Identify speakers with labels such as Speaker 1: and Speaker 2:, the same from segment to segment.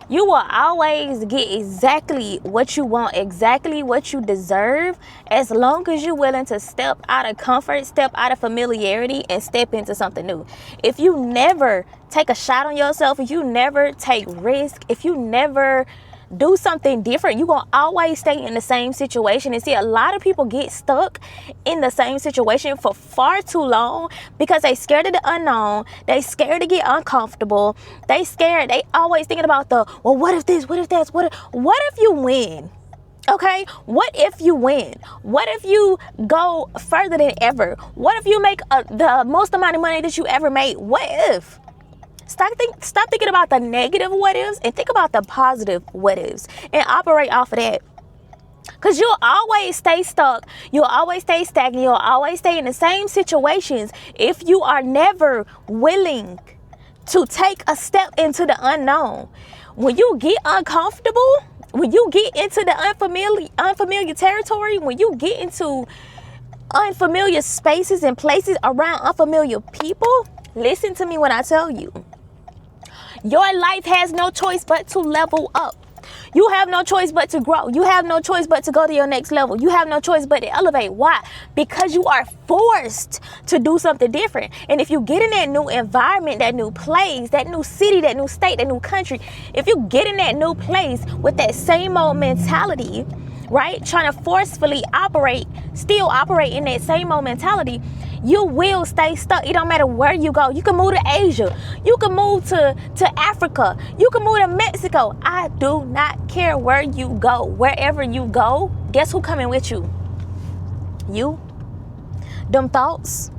Speaker 1: You will always get exactly what you want, exactly what you deserve, as long as you're willing to step out of comfort, step out of familiarity, and step into something new. If you never take a shot on yourself, if you never take risk, if you never do something different, you're gonna always stay in the same situation. And see, a lot of people get stuck in the same situation for far too long because they scared of the unknown, they scared to get uncomfortable, they scared, they always thinking about the, well, what if this, what if that, what if you win? Okay, what if you win? What if you go further than ever? What if you make the most amount of money that you ever made? What if? Stop thinking about the negative what ifs and think about the positive what ifs and operate off of that. Because you'll always stay stuck. You'll always stay stagnant. You'll always stay in the same situations if you are never willing to take a step into the unknown. When you get uncomfortable, when you get into the unfamiliar territory, when you get into unfamiliar spaces and places around unfamiliar people, listen to me when I tell you. Your life has no choice but to level up. You have no choice but to grow. You have no choice but to go to your next level. You have no choice but to elevate. Why? Because you are forced to do something different. And if you get in that new environment, that new place, that new city, that new state, that new country, if you get in that new place with that same old mentality, right, trying to forcefully still operate in that same old mentality, you will stay stuck. It don't matter where you go. You can move to Asia. You can move to Africa. You can move to Mexico. I do not care where you go. Wherever you go, guess who coming with you? You. Them thoughts,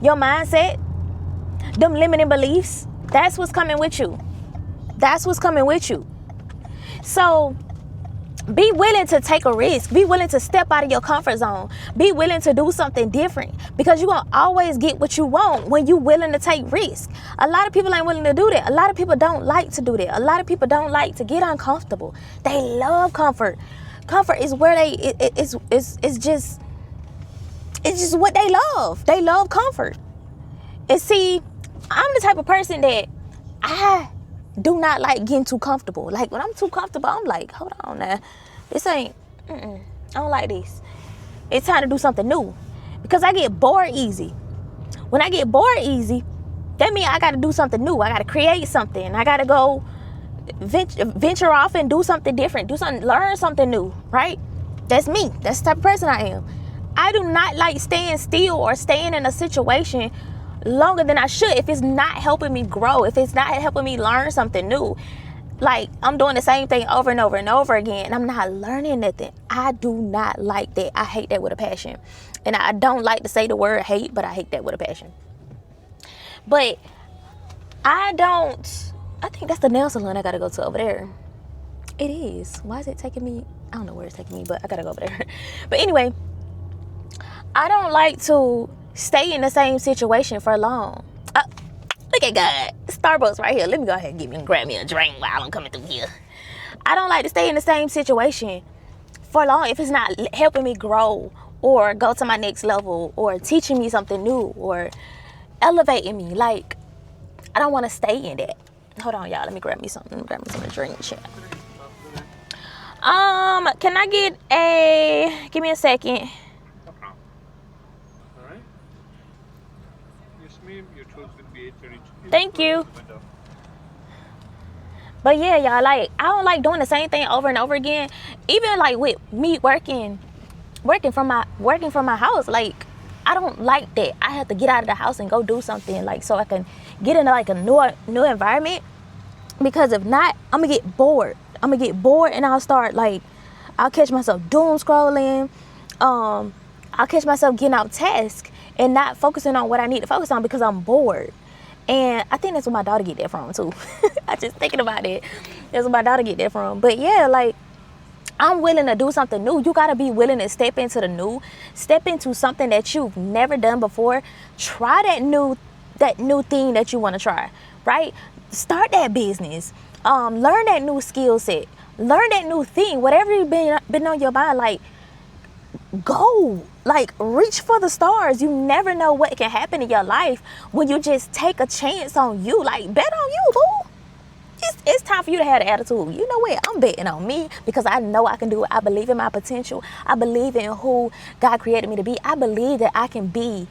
Speaker 1: your mindset, them limiting beliefs, that's what's coming with you. That's what's coming with you. So be willing to take a risk. Be willing to step out of your comfort zone. Be willing to do something different, because you're going to always get what you want when you're willing to take risks. A lot of people ain't willing to do that. A lot of people don't like to do that. A lot of people don't like to get uncomfortable. They love comfort. Comfort is where it's just what they love. They love comfort. And see, I'm the type of person that I do not like getting too comfortable. Like when I'm too comfortable, I'm like, hold on now, this ain't, I don't like this. It's time to do something new, because I get bored easy. When I get bored easy, that means I got to do something new. I got to create something. I got to go venture off and do something different, learn something new, right? That's me. That's the type of person I am. I do not like staying still or staying in a situation longer than I should if it's not helping me grow, if it's not helping me learn something new. Like I'm doing the same thing over and over and over again, and I'm not learning nothing. I do not like that. I hate that with a passion. And I don't like to say the word hate, but I hate that with a passion. But I think that's the nail salon I gotta go to over there. It is. Why is it taking me? I don't know where it's taking me, but I gotta go over there. But anyway, I don't like to stay in the same situation for long. Look at God. Starbucks right here. Let me go ahead and grab me a drink while I'm coming through here. I don't like to stay in the same situation for long if it's not helping me grow or go to my next level or teaching me something new or elevating me. Like, I don't want to stay in that. Hold on, y'all. Let me grab me something. Let me grab me something to drink. Chat. Can I get give me a second. Thank you. But yeah, y'all, like I don't like doing the same thing over and over again. Even like with me working from my house, like I don't like that. I have to get out of the house and go do something, like so I can get into like a new environment. Because if not, I'm gonna get bored. And I'll catch myself doom scrolling. I'll catch myself getting out task and not focusing on what I need to focus on because I'm bored. And I think that's where my daughter get that from too. I just thinking about it. That's where my daughter get that from. But yeah, like I'm willing to do something new. You gotta be willing to step into the new, step into something that you've never done before. Try that new thing that you want to try, right? Start that business. Learn that new skill set. Learn that new thing. Whatever you've been on your mind, like go. Like reach for the stars. You never know what can happen in your life when you just take a chance on you. Like bet on you, boo. It's time for you to have the attitude. You know what? I'm betting on me because I know I can do it. I believe in my potential. I believe in who God created me to be. I believe that I can be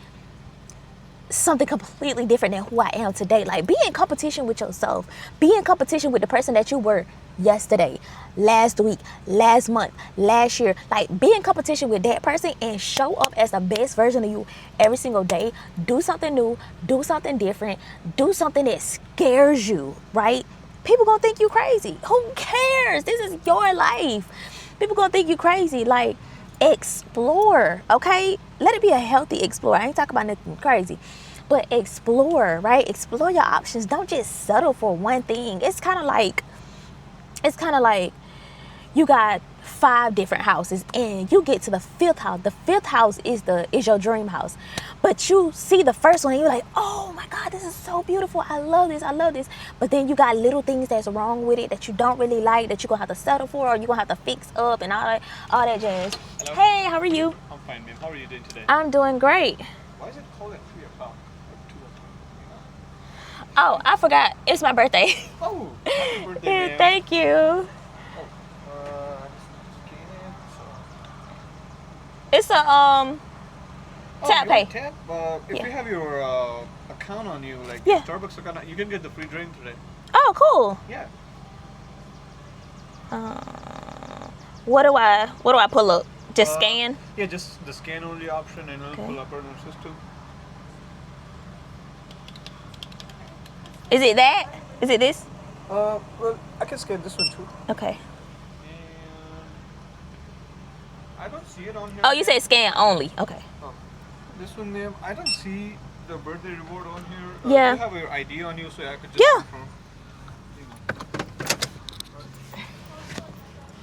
Speaker 1: something completely different than who I am today. Like, be in competition with yourself. Be in competition with the person that you were yesterday, last week, last month, last year. Like, be in competition with that person and show up as the best version of you every single day. Do something new, do something different, do something that scares you, right? People gonna think you crazy. Who cares? This is your life. People gonna think you crazy. Like, explore, okay? Let it be a healthy explore. I ain't talking about nothing crazy, but explore, right? Explore your options. Don't just settle for one thing. It's kind of like you got 5 different houses and you get to the 5th house. The 5th house is your dream house, but you see the first one and you're like, oh my God, this is so beautiful. I love this. But then you got little things that's wrong with it that you don't really like, that you're gonna have to settle for, or you're gonna have to fix up and all that jazz.
Speaker 2: Hello.
Speaker 1: Hey, how are you?
Speaker 2: I'm fine, ma'am. How are you doing today?
Speaker 1: I'm doing great.
Speaker 2: Why is it cold at 3 o'clock? Or 2 o'clock?
Speaker 1: Oh, I forgot. It's my birthday.
Speaker 2: Oh, happy birthday, ma'am.
Speaker 1: Thank you. It's a tap pay.
Speaker 2: Tap? If you have your account on you, like Starbucks account, you can get the free drink today.
Speaker 1: Oh, cool.
Speaker 2: Yeah.
Speaker 1: What do I pull up? Just scan?
Speaker 2: Yeah, just the scan only option, and it'll pull up on our system.
Speaker 1: Is it that? Is it this?
Speaker 2: Well, I can scan this one too.
Speaker 1: Okay.
Speaker 2: I don't see it on here.
Speaker 1: Oh, you said scan only. Okay.
Speaker 2: Oh, this one, ma'am, I don't see the birthday reward on here.
Speaker 1: Yeah.
Speaker 2: You have your ID on you, so I could just confirm.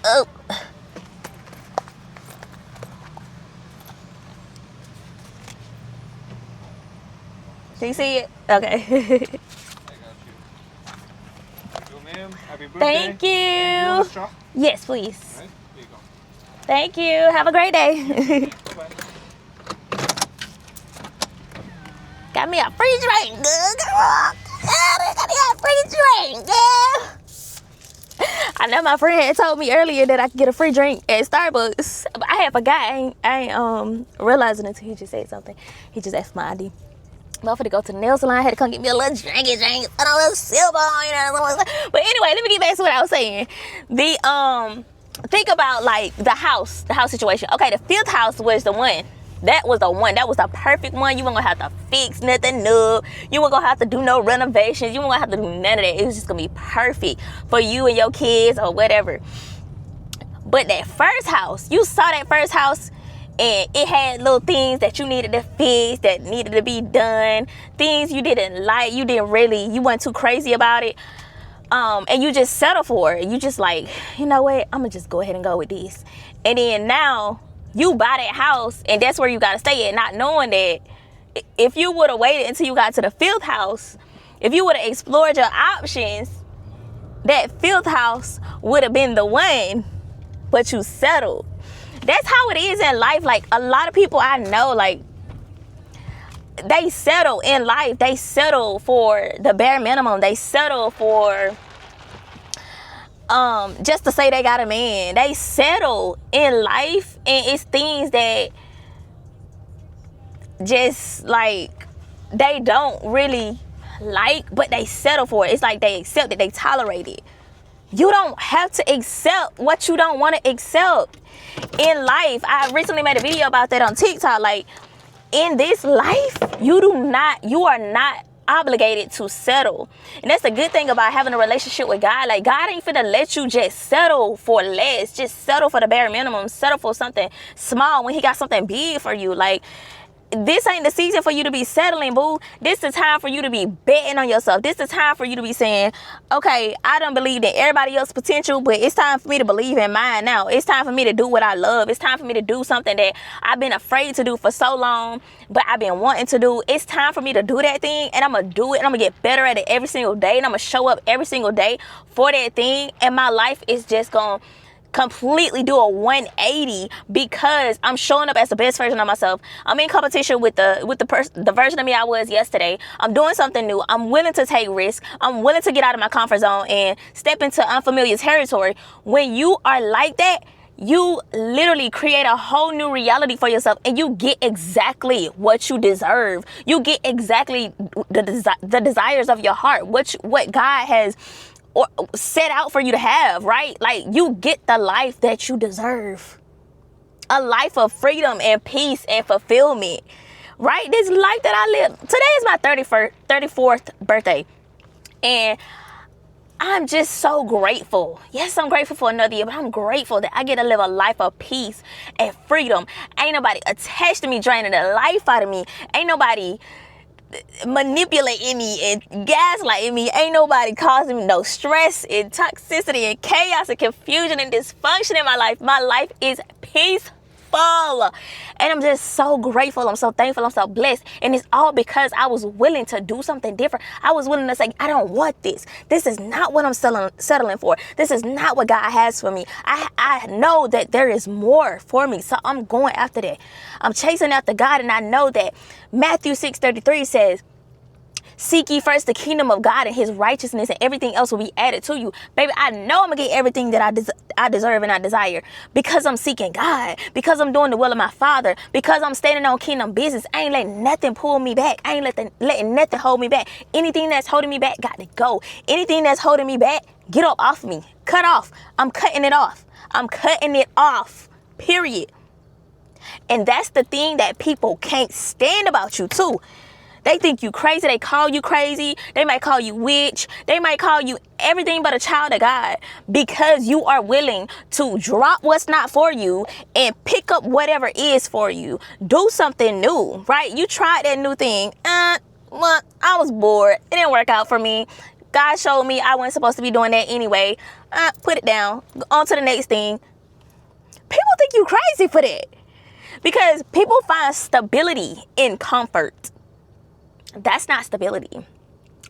Speaker 1: Oh. Do you see it? Okay.
Speaker 2: I got you. There you go, ma'am. Happy birthday.
Speaker 1: Thank you.
Speaker 2: You want a straw?
Speaker 1: Yes, please.
Speaker 2: All right. There you go.
Speaker 1: Thank you. Have a great day.
Speaker 2: Bye-bye.
Speaker 1: Got me a free drink, girl. Got me a free drink, girl. I know my friend had told me earlier that I could get a free drink at Starbucks, but I had forgot. I ain't realizing until he just said something. He just asked my ID. But I'm finna go to the nail salon. I had to come get me a little drink, and a little silver on, you know. But anyway, let me get back to what I was saying. Think about like the house situation. Okay, the 5th house was the one. That was the one. That was the perfect one. You weren't gonna have to fix nothing up. You weren't gonna have to do no renovations. You weren't gonna have to do none of that. It was just gonna be perfect for you and your kids or whatever. But that first house, you saw that first house and it had little things that you needed to fix, that needed to be done, things you didn't like, you weren't too crazy about it. And you just settle for it. You just like, you know what, I'm gonna just go ahead and go with this. And then now you buy that house and that's where you gotta stay at, not knowing that if you would have waited until you got to the 5th house, if you would have explored your options, that 5th house would have been the one, but you settled. That's how it is in life. Like, a lot of people I know, like, they settle in life. They settle for the bare minimum. They settle for just to say they got a man. They settle in life, and it's things that just like they don't really like, but they settle for it. It's like they accept it, they tolerate it. You don't have to accept what you don't want to accept in life. I recently made a video about that on TikTok. Like, in this life, you are not obligated to settle. And that's the good thing about having a relationship with God. Like, God ain't finna let you just settle for less. Just settle for the bare minimum. Settle for something small when he got something big for you. Like, this ain't the season for you to be settling, boo. This is the time for you to be betting on yourself. This is the time for you to be saying, okay, I don't believe in everybody else's potential, but it's time for me to believe in mine now. It's time for me to do what I love. It's time for me to do something that I've been afraid to do for so long, but I've been wanting to do. It's time for me to do that thing, and I'm going to do it, and I'm going to get better at it every single day, and I'm going to show up every single day for that thing, and my life is just going to completely do a 180 because I'm showing up as the best version of myself. I'm in competition with the version of me I was yesterday. I'm doing something new. I'm willing to take risks. I'm willing to get out of my comfort zone and step into unfamiliar territory. When you are like that, you literally create a whole new reality for yourself, and you get exactly what you deserve. You get exactly the desires of your heart, what God has set out for you to have, right? Like, you get the life that you deserve. A life of freedom and peace and fulfillment, right? This life that I live. Today is my 34th birthday. And I'm just so grateful. Yes, I'm grateful for another year, but I'm grateful that I get to live a life of peace and freedom. Ain't nobody attached to me, draining the life out of me. Ain't nobody manipulating me and gaslighting me. Ain't nobody causing me no stress and toxicity and chaos and confusion and dysfunction in my life. My life is peaceful. And I'm just so grateful. I'm so thankful. I'm so blessed. And it's all because I was willing to do something different. I was willing to say, I don't want this. This is not what I'm settling for. This is not what God has for me. I know that there is more for me. So I'm going after that. I'm chasing after God. And I know that Matthew 6:33 says, seek ye first the kingdom of God and his righteousness, and everything else will be added to you. Baby, I know I'm going to get everything that I deserve and I desire because I'm seeking God, because I'm doing the will of my Father, because I'm standing on kingdom business. I ain't letting nothing pull me back. I ain't letting nothing hold me back. Anything that's holding me back got to go. Anything that's holding me back, get up off me. Cut off. I'm cutting it off. I'm cutting it off. Period. And that's the thing that people can't stand about you too. They think you crazy. They call you crazy. They might call you witch. They might call you everything but a child of God, because you are willing to drop what's not for you and pick up whatever is for you. Do something new, right? You tried that new thing. Well, I was bored. It didn't work out for me. God showed me I wasn't supposed to be doing that anyway. Put it down. On to the next thing. People think you crazy for that, because people find stability in comfort. That's not stability.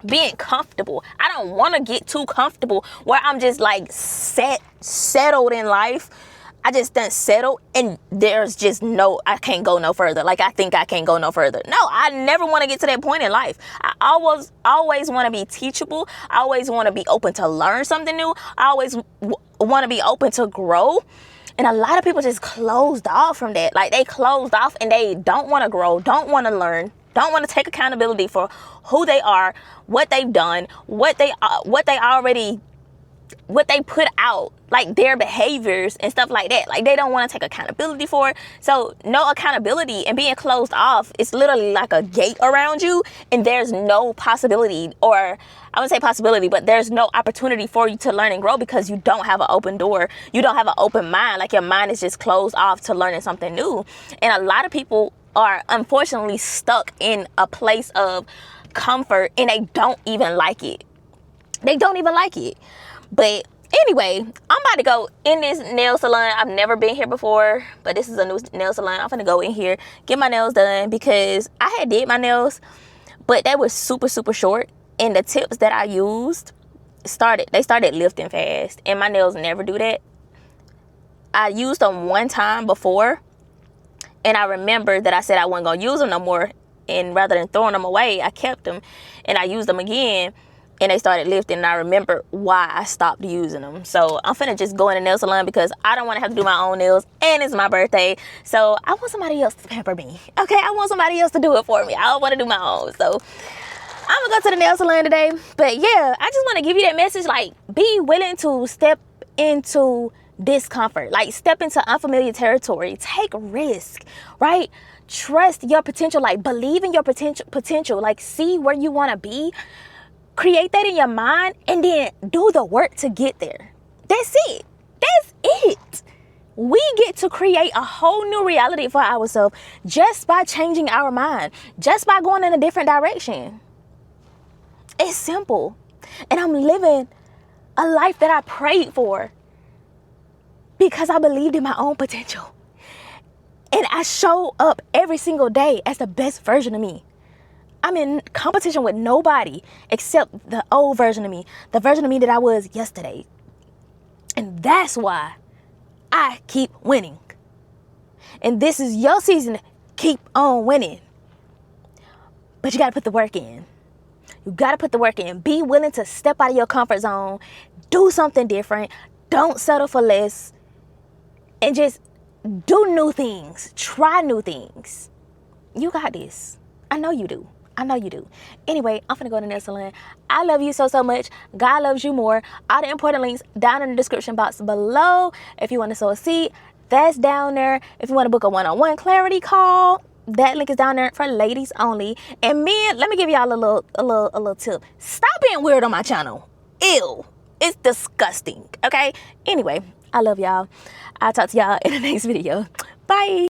Speaker 1: Being comfortable. I don't want to get too comfortable where I'm just like settled in life. I just done settled and there's just I can't go no further. Like, I think I can't go no further. No, I never want to get to that point in life. I always want to be teachable. I always want to be open to learn something new. I always want to be open to grow. And a lot of people just closed off from that. Like, they closed off and they don't want to grow, don't want to learn, don't want to take accountability for who they are, what they've done, what they put out, like their behaviors and stuff like that. Like, they don't want to take accountability for it. So no accountability and being closed off, it's literally like a gate around you, and there's no possibility, or I wouldn't say possibility, but there's no opportunity for you to learn and grow because you don't have an open door. You don't have an open mind. Like, your mind is just closed off to learning something new. And a lot of people are unfortunately stuck in a place of comfort and they don't even like it. They don't even like it. But anyway, I'm about to go in this nail salon. I've never been here before, but this is a new nail salon. I'm gonna go in here, get my nails done, because I had did my nails, but they were super, super short. And the tips that I used started lifting fast. And my nails never do that. I used them one time before, and I remember that I said I wasn't gonna use them no more. And rather than throwing them away, I kept them and I used them again. And they started lifting, and I remember why I stopped using them. So I'm finna just go in the nail salon because I don't want to have to do my own nails, and it's my birthday. So I want somebody else to pamper me. Okay, I want somebody else to do it for me. I don't want to do my own. So I'm gonna go to the nail salon today. But yeah, I just want to give you that message. Like, be willing to step into discomfort. Like, step into unfamiliar territory. Take risk, right? Trust your potential. Like, believe in your potential. Like, see where you want to be. Create that in your mind and then do the work to get there. That's it. That's it. We get to create a whole new reality for ourselves just by changing our mind, just by going in a different direction. It's simple. And I'm living a life that I prayed for because I believed in my own potential. And I show up every single day as the best version of me. I'm in competition with nobody except the old version of me, the version of me that I was yesterday. And that's why I keep winning. And this is your season. Keep on winning. But you got to put the work in. You got to put the work in. Be willing to step out of your comfort zone. Do something different. Don't settle for less. And just do new things. Try new things. You got this. I know you do. I know you do. Anyway, I'm finna go to the nail salon. I love you so, so much. God loves you more. All the important links down in the description box below. If you want to sow a seed, that's down there. If you want to book a one-on-one clarity call, that link is down there for ladies only. And men, let me give y'all a little tip. Stop being weird on my channel. Ew. It's disgusting. Okay? Anyway, I love y'all. I'll talk to y'all in the next video. Bye.